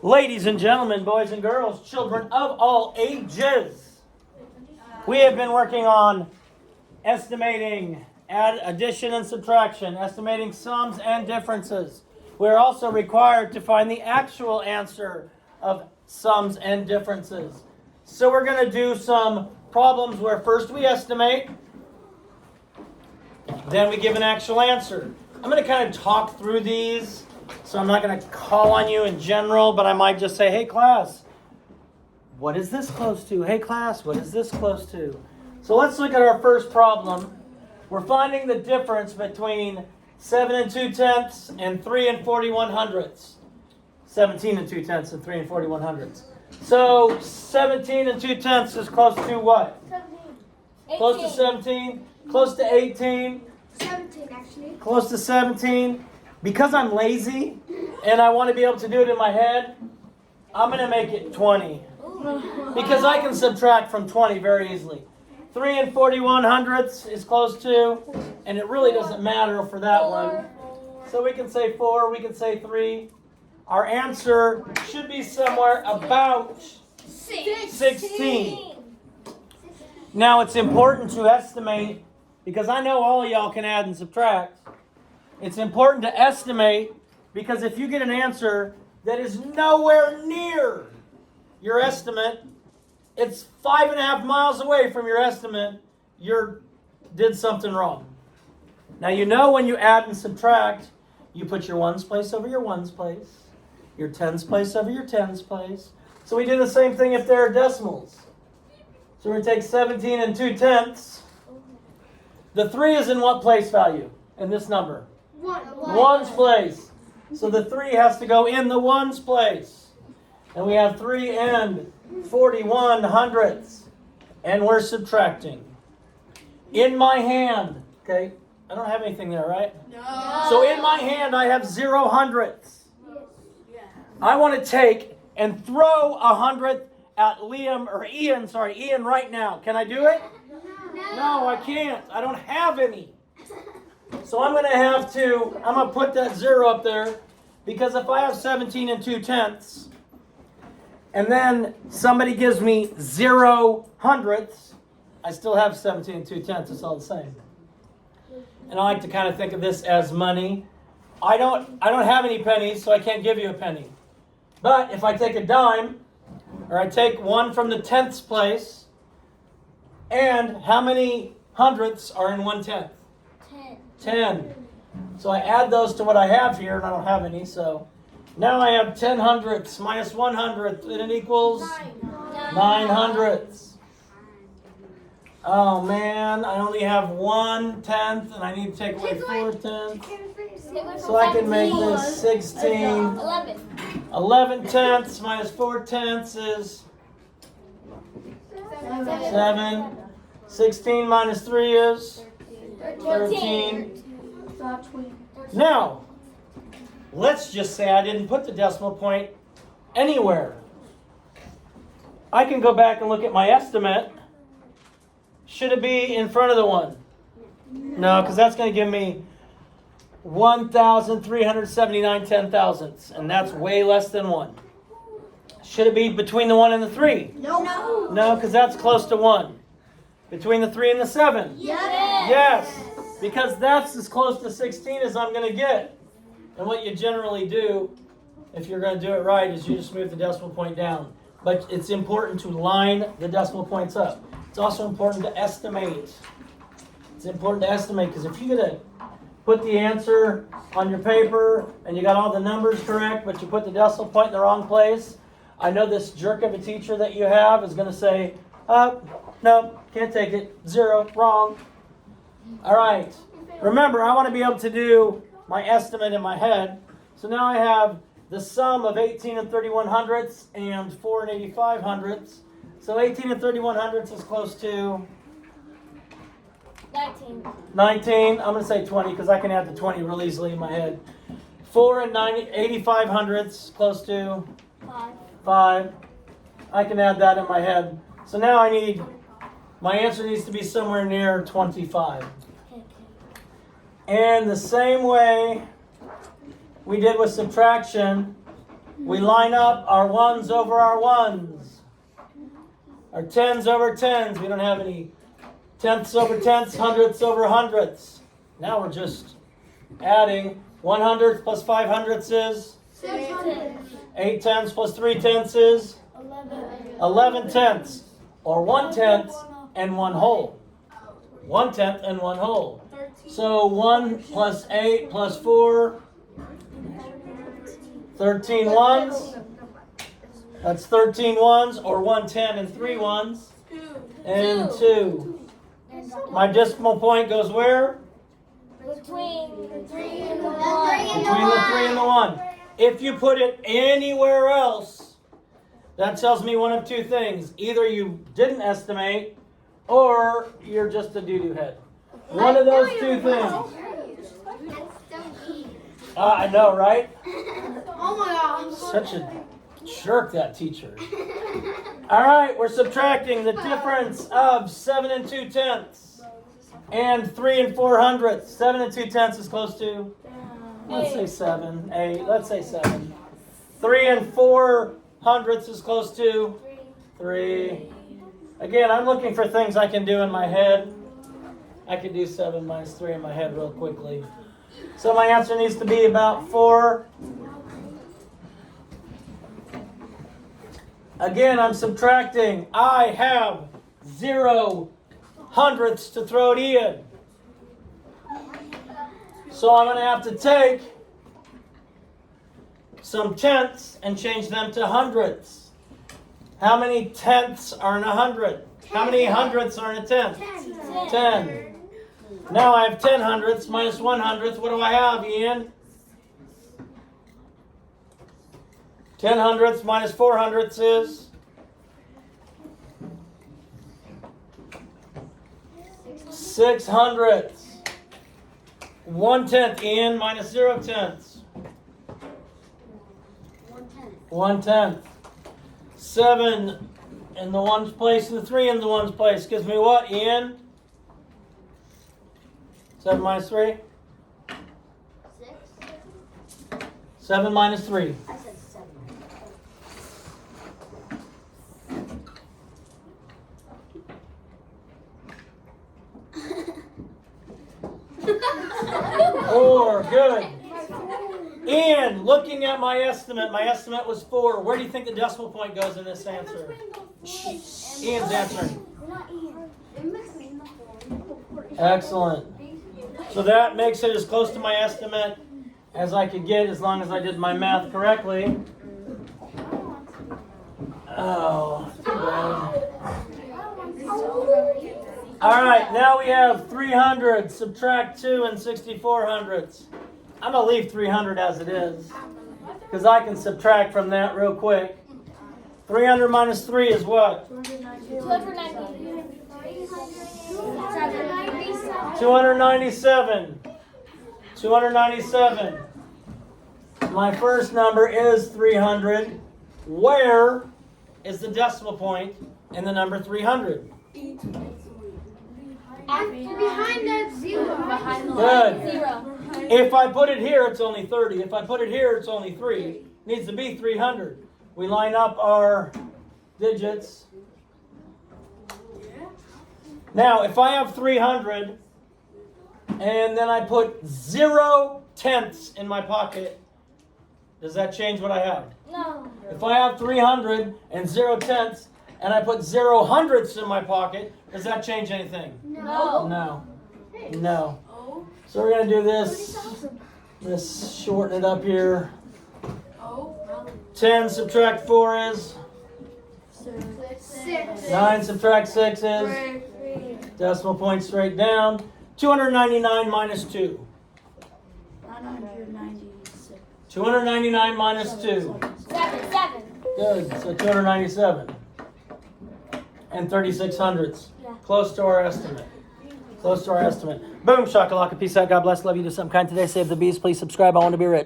Ladies and gentlemen, boys and girls, children of all ages, we have been working on estimating addition and subtraction, estimating sums and differences. We're also required to find the actual answer of sums and differences. So we're going to do some problems where first we estimate, then we give an actual answer. I'm going to kind of talk through these. So I'm not going to call on you in general, but I might just say, hey class, what is this close to? Hey class, what is this close to? So let's look at our first problem. We're finding the difference between 7 and 2/10 and 3 and 41/100. 17 and 2/10 and 3 and 41/100. So 17 and 2/10 is close to what? 17. Close to 17? Close to 18? 17 actually. Close to 17? Because I'm lazy and I want to be able to do it in my head, I'm going to make it 20. Because I can subtract from 20 very easily. 3 and 41/100 is close to, and it really doesn't matter for that one. So we can say 4, we can say 3. Our answer should be somewhere about 16. Now it's important to estimate, because I know all of y'all can add and subtract. It's important to estimate, because if you get an answer that is nowhere near your estimate, it's 5.5 miles away from your estimate, you did something wrong. Now you know when you add and subtract, you put your ones place over your ones place, your tens place over your tens place. So we do the same thing if there are decimals. So we're going to take 17 and 2/10. The 3 is in what place value in this number? Ones place. So the 3 has to go in the ones place. And we have 3 and 41/100. And we're subtracting. In my hand, okay, I don't have anything there, right? No. So in my hand I have 0/100. I want to take and throw 100 at Ian right now. Can I do it? No, I can't. I don't have any. So I'm going to put that 0 up there, because if I have 17 and 2/10, and then somebody gives me 0/100, I still have 17 and 2/10. It's all the same. And I like to kind of think of this as money. I don't have any pennies, so I can't give you a penny. But if I take a dime, or I take one from the tenths place, and how many hundredths are in 1/10? 10. So I add those to what I have here, and I don't have any, so now I have 10 hundredths minus 100th, and it equals 9 hundredths. Oh man, I only have 1/10, and I need to take away 4/10. So I can make this 16. 11/10 minus 4/10 is 7. 16 minus 3 is 13. Now, let's just say I didn't put the decimal point anywhere. I can go back and look at my estimate. Should it be in front of the 1? No, because that's going to give me 1,379 10,000ths, and that's way less than 1. Should it be between the 1 and the 3? No. No, because that's close to 1. Between the 3 and the 7? Yes, because that's as close to 16 as I'm going to get. And what you generally do, if you're going to do it right, is you just move the decimal point down. But it's important to line the decimal points up. It's also important to estimate. It's important to estimate, because if you're going to put the answer on your paper and you got all the numbers correct, but you put the decimal point in the wrong place, I know this jerk of a teacher that you have is going to say, no, can't take it. 0, wrong. All right. Remember, I want to be able to do my estimate in my head. So now I have the sum of 18 and 31/100 and 4 and 85/100. So 18 and 31/100 is close to 19. I'm going to say 20, because I can add the 20 real easily in my head. 4 and 85/100 close to 5. I can add that in my head. So now my answer needs to be somewhere near 25. And the same way we did with subtraction, We line up our ones over our ones. Our tens over tens. We don't have any tenths over tenths, hundredths over hundredths. Now we're just adding 100th plus 5 hundredths is 600. 8 tenths plus 3 tenths is 11 tenths. Or 1/10 and 1 whole. 1/10 and 1 whole. So 1 plus 8 plus 4, 13 ones. That's 13 ones, or 1/10 and 3 ones. And 2. My decimal point goes where? Between the 3 and the 1. Between the 3 and the 1. If you put it anywhere else, that tells me one of two things. Either you didn't estimate, or you're just a doo-doo head. One of those two things. I know, right? Oh my God. Such a jerk, that teacher. All right, we're subtracting the difference of 7 and 2 tenths and 3 and 4 hundredths. 7 and 2 tenths is close to, let's say 7, 8, let's say 7. 3 and 4 hundredths is close to 3. Again, I'm looking for things I can do in my head. I could do 7 minus 3 in my head real quickly. So my answer needs to be about 4. Again, I'm subtracting. I have 0 hundredths to throw at Ian. So I'm going to have to take some tenths and change them to hundredths. How many tenths are in a hundred? How many hundredths are in a tenth? 10. Now I have 10 hundredths minus 1 hundredth. What do I have, Ian? 10 hundredths minus 4 hundredths is 6 hundredths. 1/10, Ian, minus 0 tenths. 1/10. 7 in the ones place and the 3 in the ones place gives me what, Ian? 7 minus 3? 7 minus 3. I said 7. Four, good. Ian, looking at my estimate was 4. Where do you think the decimal point goes in this answer? Ian's answering. Excellent. So that makes it as close to my estimate as I could get as long as I did my math correctly. Oh, too bad. All right, now we have 300. Subtract 2 and 64 hundredths. I'm going to leave 300 as it is because I can subtract from that real quick. 300 minus 3 is what? 297. 297. My first number is 300. Where is the decimal point in the number 300? Behind that 0. Good. 0. If I put it here, it's only 30. If I put it here, it's only 3. It needs to be 300. We line up our digits. Now, if I have 300 and then I put 0 tenths in my pocket, does that change what I have? No. If I have 300 and 0 tenths and I put 0 hundredths in my pocket, does that change anything? No. No. No. So we're going to do this. Let's shorten it up here. 10 subtract 4 is? 6. 9 subtract 6 is? Decimal point straight down. 299 minus 2. 996. 299 minus 2. 7. Good. So 297. And 36 hundredths. Yeah. Close to our estimate. Close to our estimate. Boom, shakalaka. Peace out. God bless. Love you. Do something kind today. Save the bees. Please subscribe. I want to be rich.